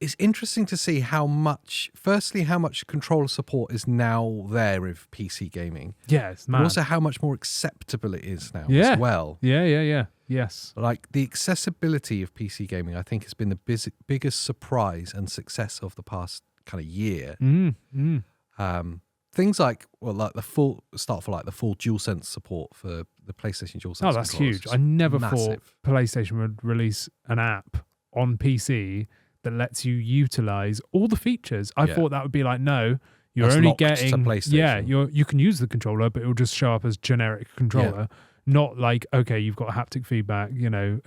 it's interesting to see how much controller support is now there with PC gaming. Yeah, it's mad. But also how much more acceptable it is now as well. Yeah. Yes. Like the accessibility of PC gaming, I think, has been the biggest surprise and success of the past kind of year. Things like the full DualSense support for the PlayStation DualSense. Oh, that's huge. I never thought PlayStation would release an app on PC that lets you utilize all the features. I thought that would be like, no, you're that's only locked getting to PlayStation. you can use the controller, but it will just show up as generic controller, not like, okay, you've got haptic feedback,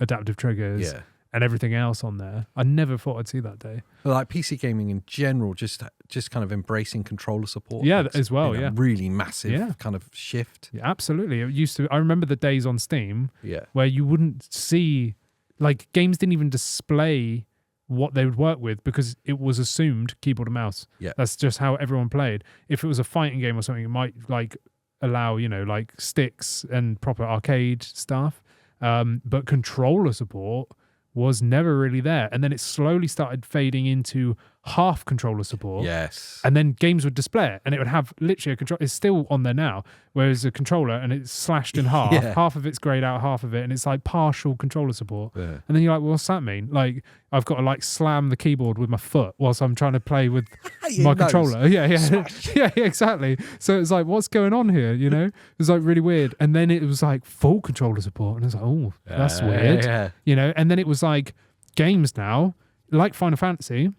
adaptive triggers and everything else on there. I never thought I'd see that day. But like PC gaming in general, just kind of embracing controller support. Yeah, as well. Really massive kind of shift. Yeah, absolutely. It used to. I remember the days on Steam where you wouldn't see, like, games didn't even display what they would work with because it was assumed keyboard and mouse. Yeah. That's just how everyone played. If it was a fighting game or something, it might like allow, like sticks and proper arcade stuff. But controller support was never really there. And then it slowly started fading into half controller support. Yes. And then games would display it and it would have literally a control. It's still on there now, whereas a controller and it's slashed in half. Half of it's grayed out, half of it, and it's like partial controller support. Yeah. And then you're like, well, what's that mean? Like, I've got to like slam the keyboard with my foot whilst I'm trying to play with my controller. Yeah, exactly. So it's like, what's going on here? It was like really weird. And then it was like full controller support. And I was like, oh, that's weird. Yeah. And then it was like games now, like Final Fantasy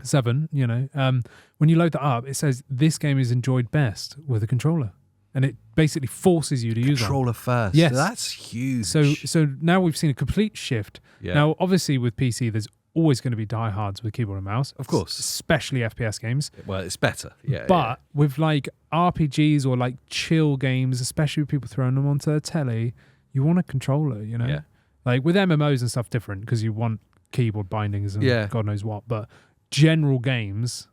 7, when you load that up, it says this game is enjoyed best with a controller, and it basically forces you to use controller first. Yes, that's huge. So now we've seen a complete shift. Yeah. Now, obviously, with PC, there's always going to be diehards with keyboard and mouse, of course, especially FPS games. Well, it's better. Yeah. But with like RPGs or like chill games, especially with people throwing them onto a telly, you want a controller. Yeah. Like with MMOs and stuff, different because you want keyboard bindings and God knows what, but general games,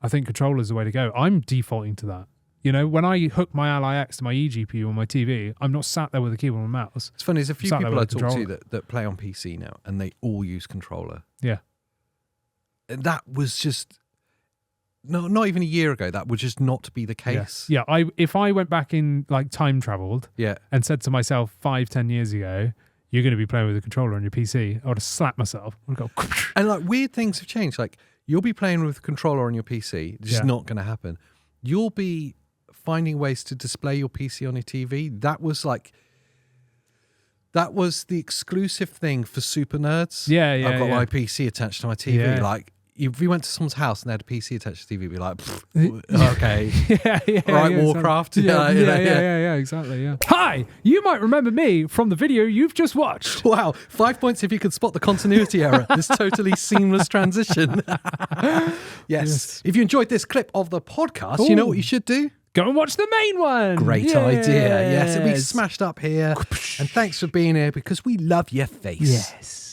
I think controller's the way to go. I'm defaulting to that. When I hook my Ally X to my eGPU on my TV, I'm not sat there with a keyboard and mouse. It's funny, there's a few people I talk to that play on PC now, and they all use controller. Yeah. And that was just, not even a year ago, that would just not be the case. Yeah. If I went back in, like, time traveled and said to myself 5-10 years ago, you're going to be playing with a controller on your PC, I would have slapped myself. I would go, and like weird things have changed. Like you'll be playing with a controller on your PC. It's just not going to happen. You'll be finding ways to display your PC on your TV. That was the exclusive thing for super nerds. Yeah. I've got my PC attached to my TV. Yeah. Like if we went to someone's house and they had a PC attached to the TV, we'd be like, okay. Warcraft. Yeah, exactly, yeah. Hi! You might remember me from the video you've just watched. Wow, 5 points if you could spot the continuity error. This totally seamless transition. Yes. If you enjoyed this clip of the podcast, you know what you should do? Go and watch the main one. Great idea. Yes, it'll be smashed up here. And thanks for being here because we love your face. Yes.